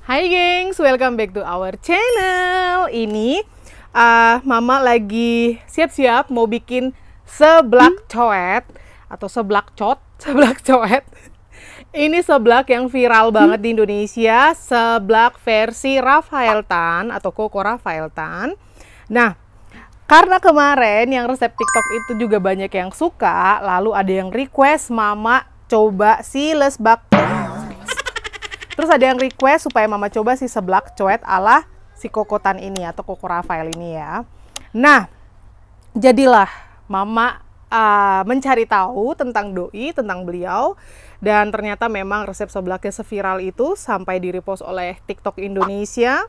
Hai gengs, welcome back to our channel. Ini Mama lagi siap-siap mau bikin seblak coet atau seblak cot, seblak coet. Ini seblak yang viral banget di Indonesia, seblak versi Rafael Tan atau Koko Rafael Tan. Nah, karena kemarin yang resep TikTok itu juga banyak yang suka, lalu ada yang request Mama coba si lesbak. Terus ada yang request supaya Mama coba si seblak coet ala si Koko Tan ini atau Koko Rafael ini ya. Nah, jadilah Mama mencari tahu tentang doi, tentang beliau. Dan ternyata memang resep seblaknya seviral itu sampai di-repost oleh TikTok Indonesia.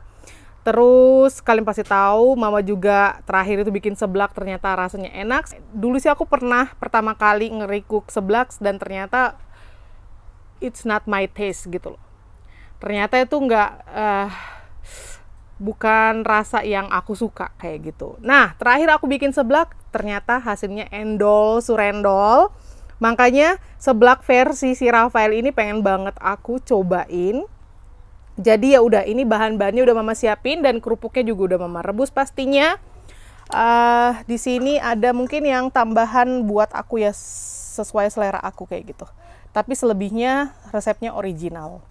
Terus kalian pasti tahu Mama juga terakhir itu bikin seblak ternyata rasanya enak. Dulu sih aku pernah pertama kali nge-recook seblak dan ternyata it's not my taste gitu loh. Ternyata itu bukan rasa yang aku suka kayak gitu. Nah, terakhir aku bikin seblak, ternyata hasilnya endol surendol. Makanya seblak versi si Rafael ini pengen banget aku cobain. Jadi ya udah, ini bahan-bahannya udah Mama siapin dan kerupuknya juga udah Mama rebus pastinya. Di sini ada mungkin yang tambahan buat aku ya sesuai selera aku kayak gitu. Tapi selebihnya resepnya original.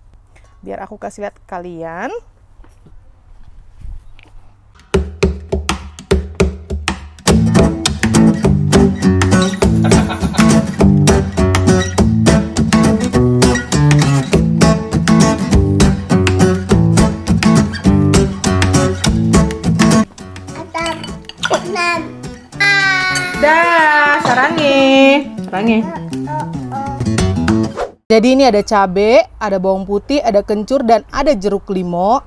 Biar aku kasih lihat ke kalian. Dah, sarangi. Jadi ini ada cabai, ada bawang putih, ada kencur, dan ada jeruk limau.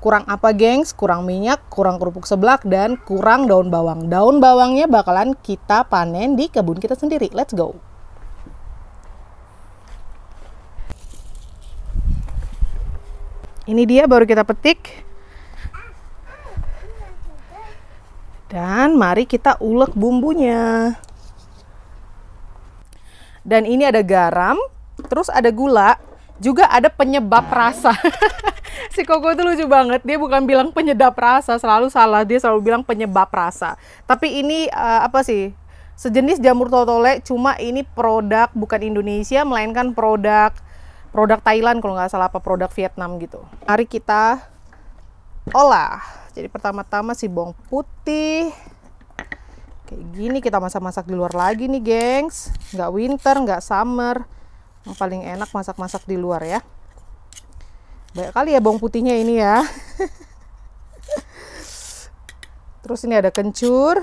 Kurang apa gengs? Kurang minyak, kurang kerupuk seblak, dan kurang daun bawang. Daun bawangnya bakalan kita panen di kebun kita sendiri. Let's go! Ini dia baru kita petik. Dan mari kita ulek bumbunya. Dan ini ada garam. Terus ada gula, juga ada penyebab rasa. Si Koko itu lucu banget, dia bukan bilang penyedap rasa, selalu salah, dia selalu bilang penyebab rasa. Tapi ini apa sih? Sejenis jamur totole, cuma ini produk bukan Indonesia, melainkan produk Thailand kalau nggak salah, apa produk Vietnam gitu. Mari kita olah. Jadi pertama-tama si bawang putih. Kayak gini kita masak-masak di luar lagi nih gengs. Nggak winter, nggak summer. Yang paling enak masak-masak di luar ya. Banyak kali ya bawang putihnya ini ya. Terus ini ada kencur.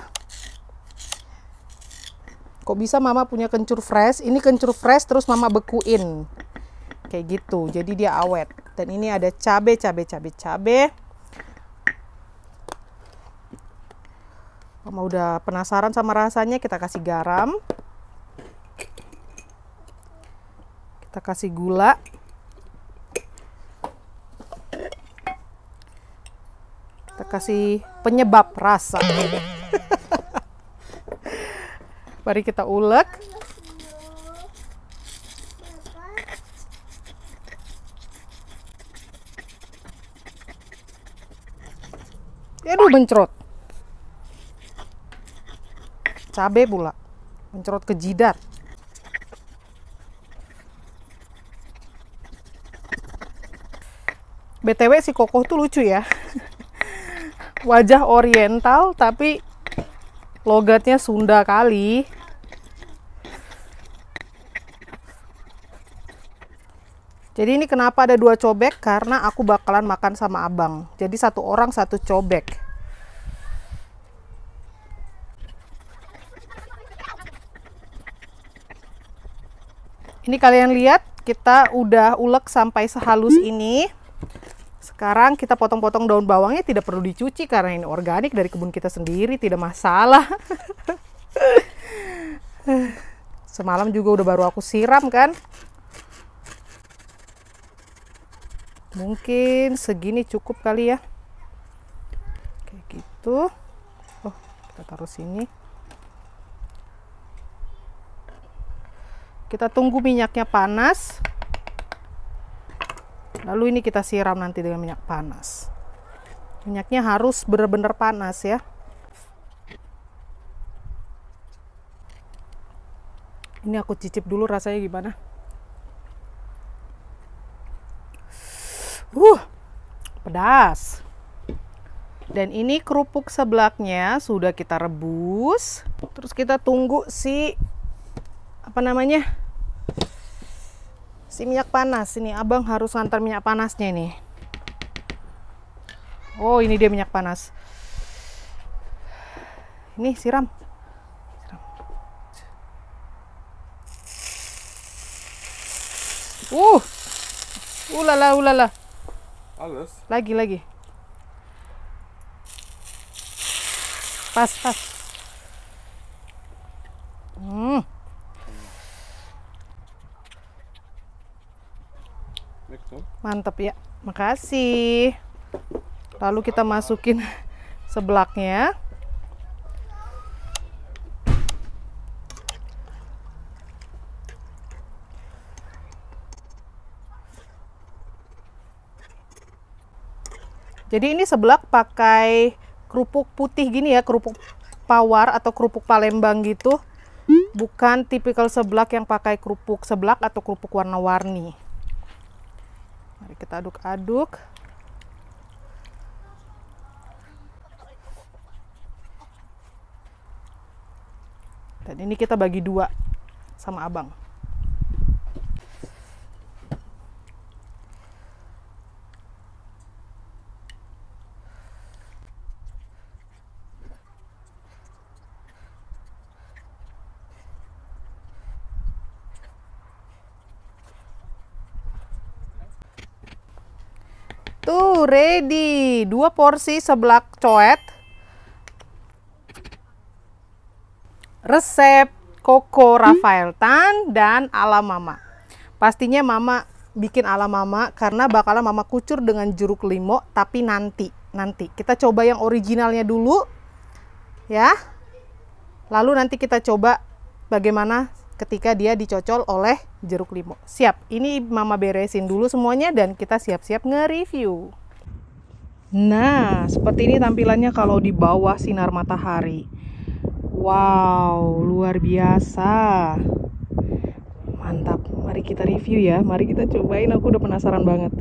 Kok bisa Mama punya kencur fresh? Ini kencur fresh terus Mama bekuin. Kayak gitu. Jadi dia awet. Dan ini ada cabai. Mama udah penasaran sama rasanya, kita kasih garam. Kita kasih gula. Kita kasih penyebab rasa. Mari kita ulek. Aduh, mencrot. Cabai pula. Mencrot ke jidat. BTW si Koko tuh lucu ya. Wajah oriental tapi logatnya Sunda kali. Jadi ini kenapa ada 2 cobek? Karena aku bakalan makan sama abang. Jadi 1 orang 1 cobek. Ini kalian lihat, kita udah ulek sampai sehalus ini. Sekarang kita potong-potong daun bawangnya, tidak perlu dicuci karena ini organik dari kebun kita sendiri, tidak masalah. Semalam juga udah baru aku siram kan. Mungkin segini cukup kali ya. Kayak gitu. Oh, kita taruh sini. Kita tunggu minyaknya panas. Lalu ini kita siram nanti dengan minyak panas. Minyaknya harus benar-benar panas ya. Ini aku cicip dulu rasanya gimana. Pedas. Dan ini kerupuk seblaknya sudah kita rebus. Terus kita tunggu si si minyak panas. Ini abang harus ngantar minyak panasnya nih. Oh, ini dia minyak panas. Ini siram. Ulala. Alles? Lagi. Pas. Mantap ya. Makasih. Lalu kita masukin seblaknya. Jadi ini seblak pakai kerupuk putih gini ya, kerupuk pawar atau kerupuk Palembang gitu. Bukan tipikal seblak yang pakai kerupuk seblak atau kerupuk warna-warni. Mari kita aduk-aduk. Dan ini kita bagi dua sama abang. Tuh, ready. 2 porsi seblak coet. Resep Koko Rafael Tan dan ala mama. Pastinya mama bikin ala mama karena bakalan mama kucur dengan jeruk limau, tapi nanti kita coba yang originalnya dulu ya. Lalu nanti kita coba bagaimana ketika dia dicocol oleh jeruk limau. Siap, ini mama beresin dulu semuanya dan kita siap-siap nge-review. Nah, seperti ini tampilannya kalau di bawah sinar matahari. Wow, luar biasa. Mantap, mari kita review ya. Mari kita cobain, aku udah penasaran banget.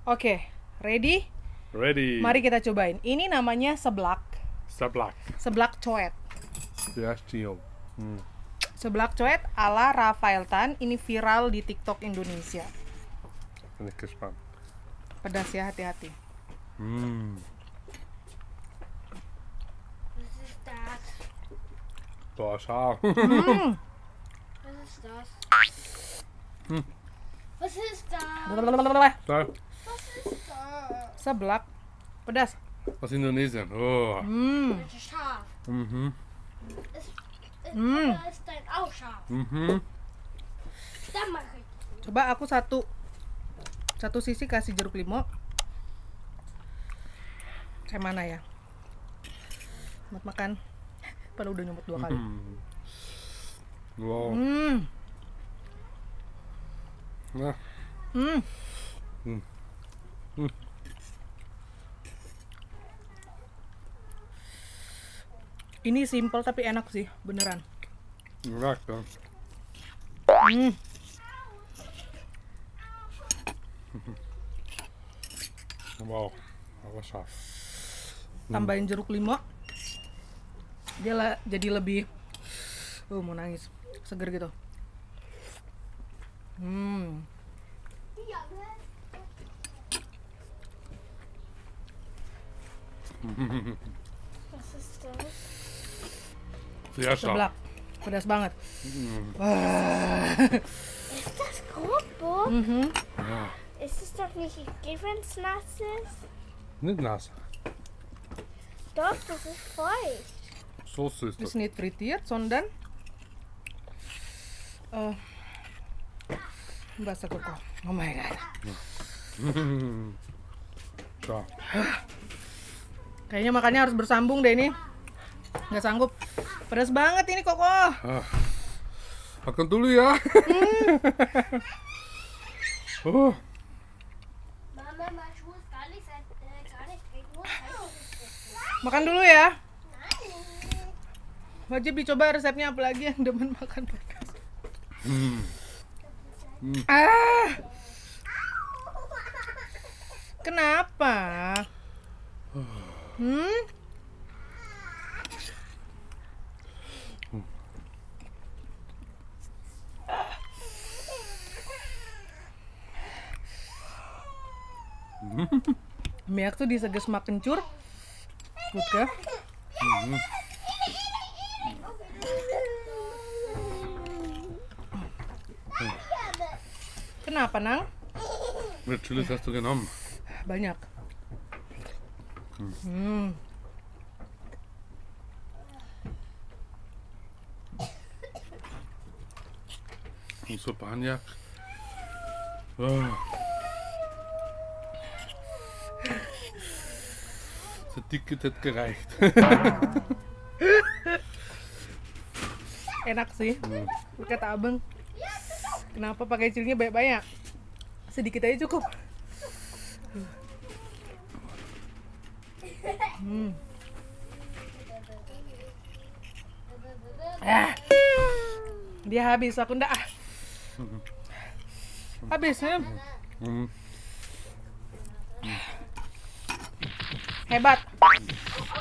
Oke, ready? Ready. Mari kita cobain. Ini namanya seblak. Seblak. Seblak coet. Ja, cium. Seblak coet ala Rafael Tan. Ini viral di TikTok Indonesia. Ben ik gespannen. Pedas ya, hati-hati. Was ist das? Boah, scharf. Was ist das? Was ist das? Da, Was ist das? Seblak pedas. aus Indonesien. Oh. Welche scharf? Oder ist dein auch scharf? Dann mach ich. Coba aku satu sisi kasih jeruk limau. Kayak mana ya? Selamat makan. Padahal udah nyomot 2 kali. Wow. Nah. Ini simple tapi enak sih, beneran. Lekker. Wow, dat was scharf. Tambahin jeruk limau, dia jadi lebih mau nangis, seger gitu. Was ist das? Sehr scharf. Seblak. Pedas banget. Ist das Grobburg? Mhm. Ja, Ist es doch nicht Gewinnsnasses? nicht nass. Doch, das ist feucht. Soße ist Ist das. nicht frittiert, sondern basah koko. Oh my god. So. Kayaknya makannya harus bersambung deh ini. Nggak sanggup. Pedas banget ini koko. Makan dulu ya. Oh, Mama, mein Schuh ist gar nicht nur Makan dulu ya. Nein. Wajib dicoba resepnya, apalagi yang demen makan pedas. Ah, kenapa? Miak tuh diseges mak kencur. Good kah? Kenapa, Nang? wie viel Chilis hast du genommen? Banyak. Und so Banjak. Oh. Sedikit hätte gereicht. Enak sih. Kata abang. Kenapa pakai cilinya banyak-banyak? Sedikit aja cukup. Dia habis, aku ndak. Habis ya. Mm. Hebat.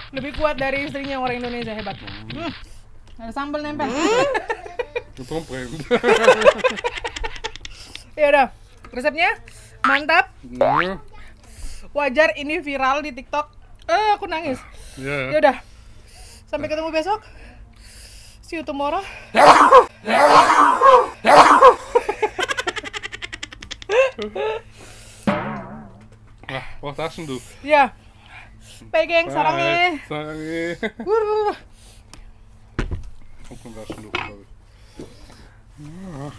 Lebih kuat dari istrinya orang Indonesia, hebat. Ada sambal nempel. Beton brennt. Ya udah, resepnya mantap. Ja, Wajar ini viral di TikTok. Aku nangis. ja. Ya udah. Sampai ketemu besok. See you tomorrow. Ah, was hast denn du? Ya. Pegang sarangnya. Sarangnya. Wuh. Kommt von waschen du, glaube ich. Ja.